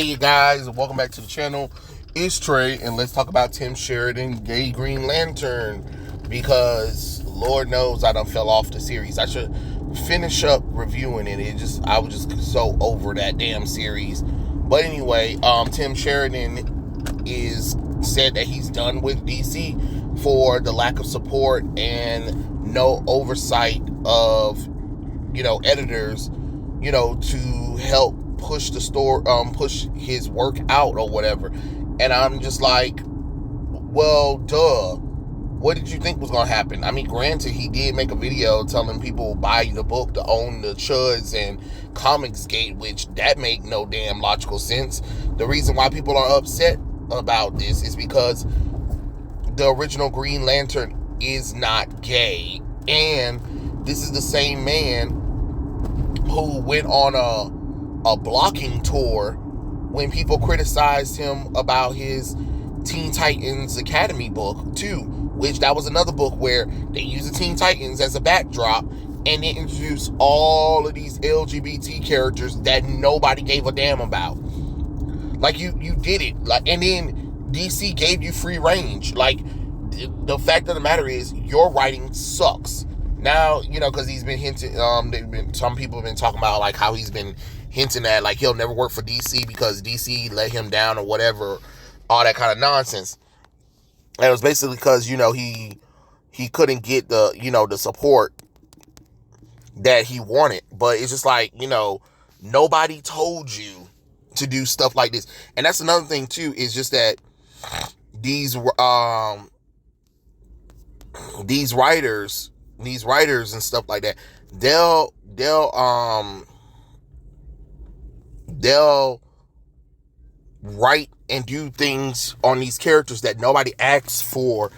Hey you guys, welcome back to the channel. It's Trey, and let's talk about Tim Sheridan, Gay Green Lantern, because Lord knows I done fell off the series. I should finish up reviewing it. I was just so over that damn series. But anyway, Tim Sheridan is said that he's done with DC for the lack of support and no oversight of, editors, to help push the store, push his work out or whatever. And I'm just like, well, duh. What did you think was gonna happen? I mean, granted, he did make a video telling people buy the book to own the chuds and Comicsgate, which that make no damn logical sense. The reason why people are upset about this is because the original Green Lantern is not gay, and this is the same man who went on a blocking tour when people criticized him about his Teen Titans Academy book too, which that was another book where they used the Teen Titans as a backdrop and they introduced all of these LGBT characters that nobody gave a damn about. Like you did it, and then DC gave you free range. Like, the fact of the matter is, your writing sucks. Now, because he's been hinting, some people have been talking about like how he's been hinting at like he'll never work for DC because DC let him down or whatever, all that kind of nonsense. And it was basically because, he couldn't get the support that he wanted. But it's just like, nobody told you to do stuff like this. And that's another thing too, is just that these writers and stuff like that, they'll write and do things on these characters that nobody asks for.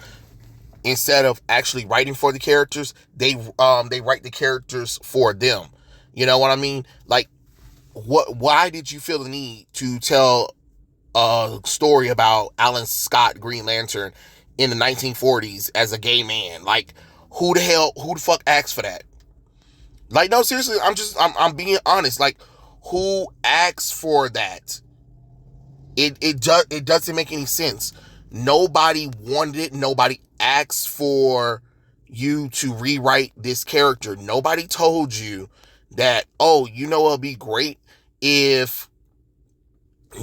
Instead of actually writing for the characters, they write the characters for them. You know what I mean? Like, why did you feel the need to tell a story about Alan Scott Green Lantern in the 1940s as a gay man? Like, who the fuck asked for that? Like, no, seriously, I'm being honest. Like, who asked for that? It doesn't make any sense. Nobody wanted it. Nobody asked for you to rewrite this character. Nobody told you that, it'll be great if,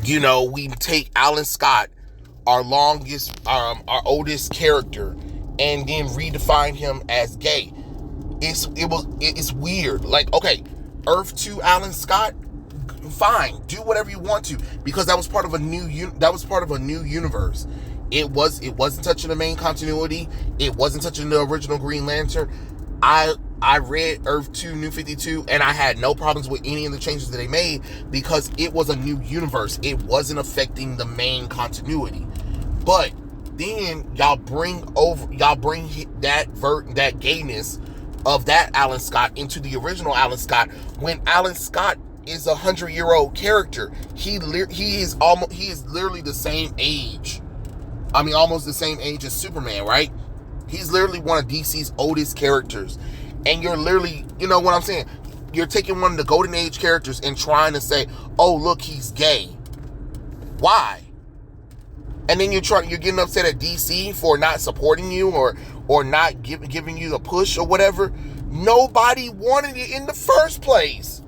we take Alan Scott, our oldest character, and then redefine him as gay. It's weird. Like, okay, Earth 2 Alan Scott, fine, do whatever you want to, because that was part of a new universe. It wasn't touching the main continuity. It wasn't touching the original Green Lantern. I read Earth 2 New 52 and I had no problems with any of the changes that they made because it was a new universe. It wasn't affecting the main continuity. But then y'all bring that gayness of that Alan Scott into the original Alan Scott, when Alan Scott is a 100-year-old character. He is literally the same age. I mean, almost the same age as Superman, right? He's literally one of DC's oldest characters. And you're literally, you know what I'm saying? You're taking one of the Golden Age characters and trying to say, oh, look, he's gay. Why? And then you're getting upset at DC for not supporting you or not giving you the push or whatever. Nobody wanted it in the first place.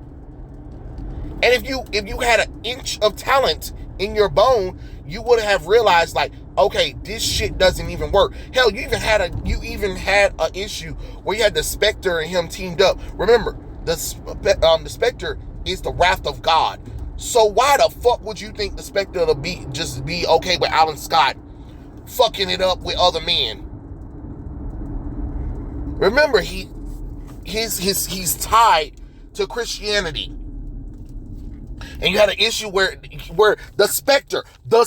And if you had an inch of talent in your bone, you would have realized, like, okay, this shit doesn't even work. Hell, you even had a issue where you had the Spectre and him teamed up. Remember, the Spectre is the wrath of God. So why the fuck would you think the Spectre will be okay with Alan Scott fucking it up with other men? Remember, he's tied to Christianity. And you had an issue where the Spectre, the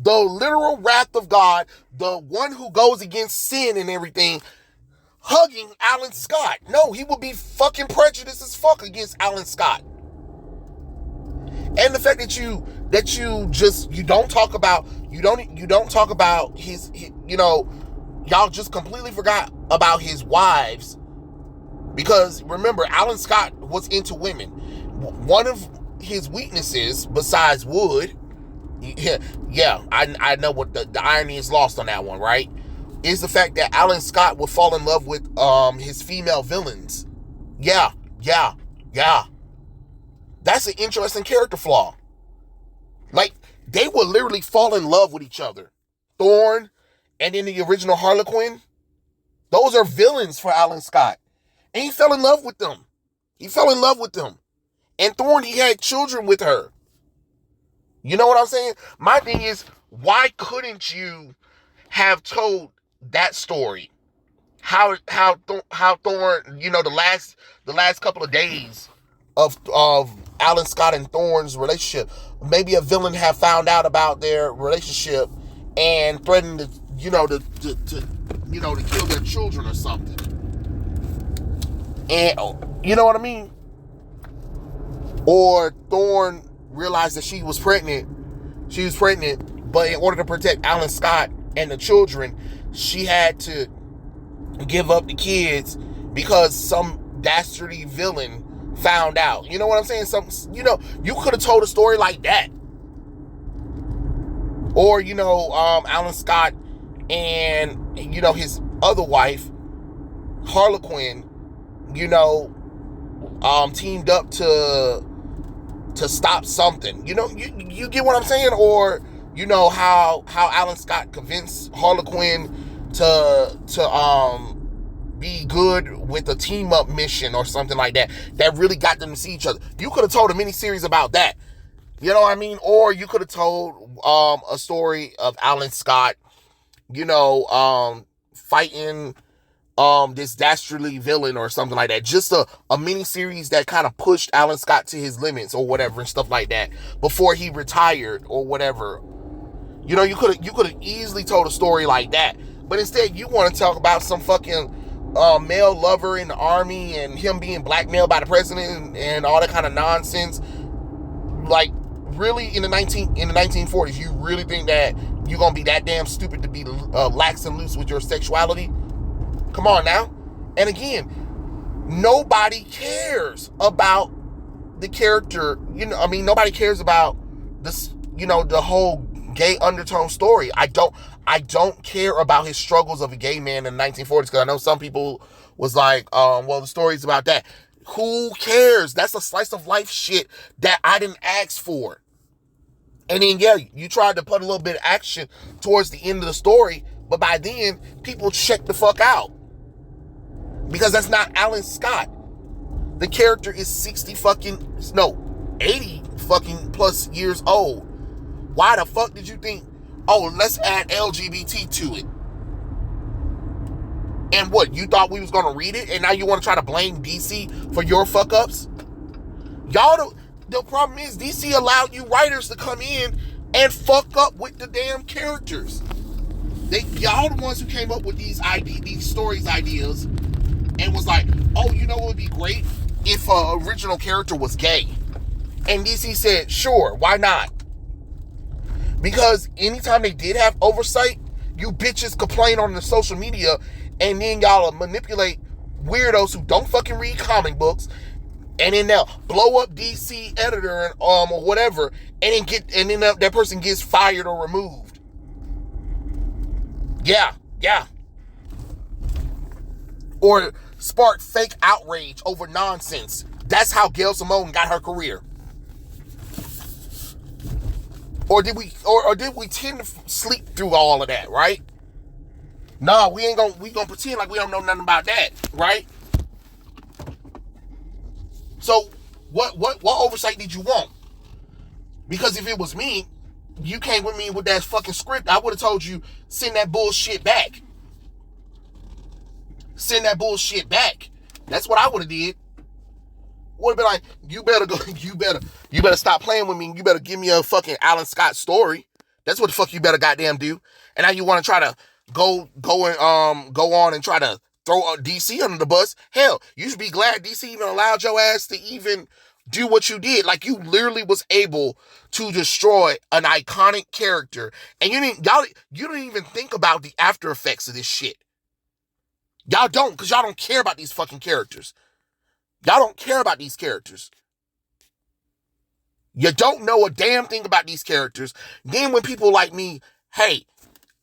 literal wrath of God, the one who goes against sin and everything, hugging Alan Scott. No, he would be fucking prejudiced as fuck against Alan Scott. And the fact that you don't talk about his y'all just completely forgot about his wives, because remember, Alan Scott was into women. One of his weaknesses, besides wood, yeah, I know what the irony is lost on that one, right? Is the fact that Alan Scott would fall in love with his female villains. Yeah. That's an interesting character flaw. Like, they would literally fall in love with each other. Thorn and then the original Harlequin, those are villains for Alan Scott. And he fell in love with them. And Thorn, he had children with her. You know what I'm saying? My thing is, why couldn't you have told that story? How Thorn, you know, the last couple of days of Alan Scott and Thorn's relationship, maybe a villain have found out about their relationship and threatened to kill their children or something. And you know what I mean? Or Thorn realized that she was pregnant, but in order to protect Alan Scott and the children, she had to give up the kids because some dastardly villain found out. You know what I'm saying? You could have told a story like that. Or, Alan Scott and, his other wife, Harlequin, teamed up to stop something. You get what I'm saying? Or, how Alan Scott convinced Harlequin to be good with a team up mission or something like that really got them to see each other. You could have told a miniseries about that. You know what I mean? Or you could have told a story of Alan Scott, fighting this dastardly villain or something like that. Just a miniseries that kind of pushed Alan Scott to his limits or whatever and stuff like that before he retired or whatever. You could have easily told a story like that. But instead, you want to talk about some fucking male lover in the army and him being blackmailed by the president and all that kind of nonsense. Like, really, in the 1940s, you really think that you're gonna be that damn stupid to be lax and loose with your sexuality? Come on now. And again, nobody cares about the character. Nobody cares about this. The whole gay undertone story. I don't care about his struggles of a gay man in the 1940s, because I know some people was like, well, the story's about that. Who cares? That's a slice of life shit that I didn't ask for. And then, yeah, you tried to put a little bit of action towards the end of the story, but by then, people checked the fuck out. Because that's not Alan Scott. The character is 80 fucking plus years old. Why the fuck did you think, let's add LGBT to it? And what, you thought we was gonna read it, and now you want to try to blame DC for your fuck-ups? The problem is DC allowed you writers to come in and fuck up with the damn characters. Y'all the ones who came up with these stories ideas and was like, it would be great if an original character was gay. And DC said, sure, why not? Because anytime they did have oversight, you bitches complain on the social media, and then y'all manipulate weirdos who don't fucking read comic books, and then they'll blow up DC editor or whatever, and then that person gets fired or removed. Yeah. Or spark fake outrage over nonsense. That's how Gail Simone got her career. Or did we tend to sleep through all of that, right? Nah, we gonna pretend like we don't know nothing about that, right? So what oversight did you want? Because if it was me, you came with me with that fucking script, I would have told you, send that bullshit back. That's what I would have did. Would have been like, you better stop playing with me. You better give me a fucking Alan Scott story. That's what the fuck you better goddamn do. And now you want to try to go on and try to throw DC under the bus. Hell, you should be glad DC even allowed your ass to even do what you did. Like, you literally was able to destroy an iconic character, and you didn't even think about the after effects of this shit. Y'all don't, because y'all don't care about these fucking characters. Y'all don't care about these characters. You don't know a damn thing about these characters. Then when people like me, hey,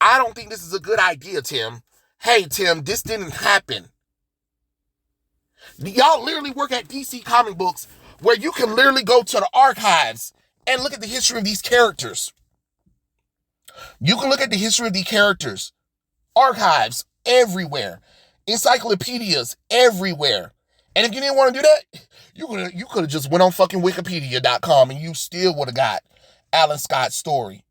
I don't think this is a good idea, Tim. Hey, Tim, this didn't happen. Y'all literally work at DC Comic Books where you can literally go to the archives and look at the history of these characters. You can look at the history of these characters. Archives everywhere. Encyclopedias everywhere. And if you didn't want to do that, you could have just went on fucking Wikipedia.com and you still would have got Alan Scott's story.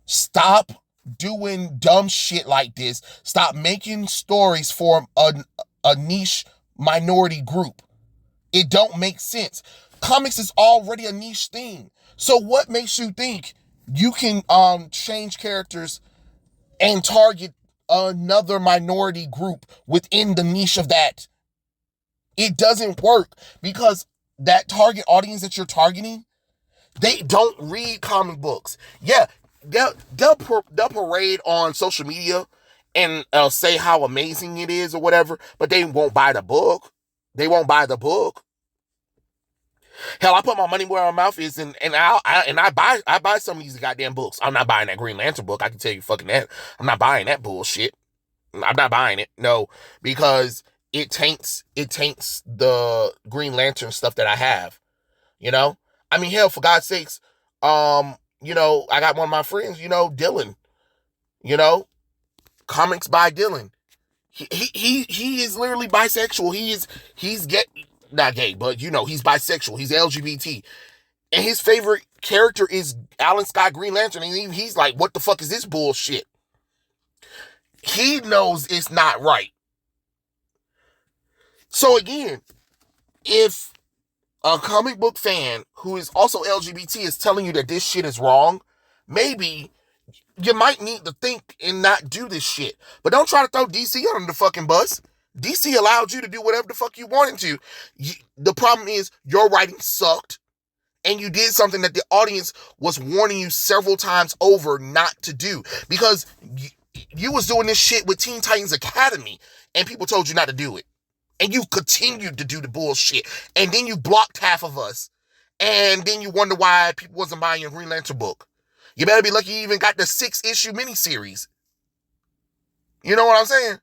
Stop doing dumb shit like this. Stop making stories for a niche minority group. It don't make sense. Comics is already a niche thing. So what makes you think you can change characters and target another minority group within the niche of that? It doesn't work, because that target audience that you're targeting, they don't read comic books. Yeah, they'll parade on social media and say how amazing it is or whatever, but they won't buy the book. They won't buy the book. Hell, I put my money where my mouth is, and I buy some of these goddamn books. I'm not buying that Green Lantern book. I can tell you fucking that. I'm not buying that bullshit. I'm not buying it. No, because it taints the Green Lantern stuff that I have. You know? I mean, hell, for God's sakes, I got one of my friends, Dylan. Comics by Dylan. He is literally bisexual. He's gay. Not gay, but he's bisexual. He's LGBT. And his favorite character is Alan Scott Green Lantern. And he's like, what the fuck is this bullshit? He knows it's not right. So again, if a comic book fan who is also LGBT is telling you that this shit is wrong, maybe you might need to think and not do this shit. But don't try to throw DC under the fucking bus. DC allowed you to do whatever the fuck you wanted to. The problem is your writing sucked, and you did something that the audience was warning you several times over not to do, because you was doing this shit with Teen Titans Academy and people told you not to do it. And you continued to do the bullshit. And then you blocked half of us. And then you wonder why people wasn't buying your Green Lantern book. You better be lucky you even got the 6-issue miniseries. You know what I'm saying?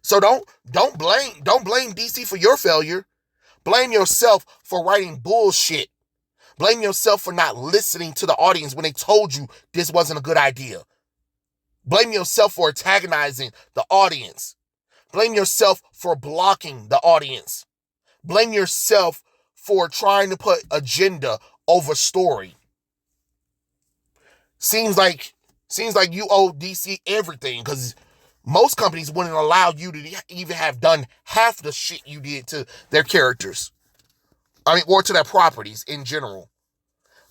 So don't blame DC for your failure. Blame yourself for writing bullshit. Blame yourself for not listening to the audience when they told you this wasn't a good idea. Blame yourself for antagonizing the audience. Blame yourself for blocking the audience. Blame yourself for trying to put agenda over story. Seems like you owe DC everything, because most companies wouldn't allow you to even have done half the shit you did to their characters. Or to their properties in general.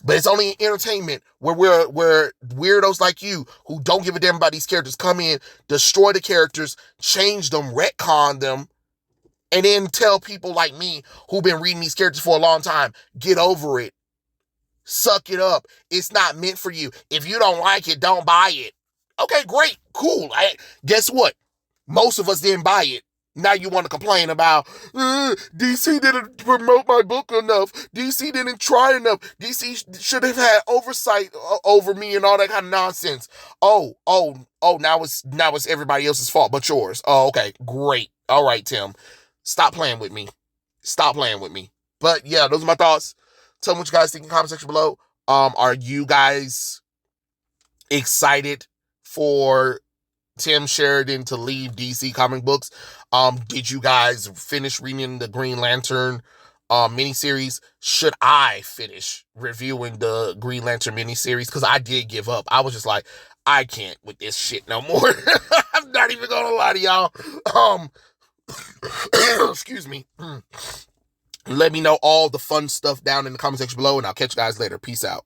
But it's only in entertainment where weirdos like you who don't give a damn about these characters come in, destroy the characters, change them, retcon them, and then tell people like me who've been reading these characters for a long time, get over it. Suck it up. It's not meant for you. If you don't like it, don't buy it. Okay, great, cool. Guess what? Most of us didn't buy it. Now you want to complain about, DC didn't promote my book enough. DC didn't try enough. DC should have had oversight over me and all that kind of nonsense. Oh, now it's everybody else's fault but yours. Oh, okay, great. All right, Tim. Stop playing with me. But yeah, those are my thoughts. Tell me what you guys think in the comment section below. Are you guys excited for Tim Sheridan to leave DC Comic Books? Did you guys finish reading the Green Lantern miniseries? Should I finish reviewing the Green Lantern miniseries? Because I did give up. I was just like, I can't with this shit no more. I'm not even gonna lie to y'all. Excuse me. Let me know all the fun stuff down in the comment section below, and I'll catch you guys later. Peace out.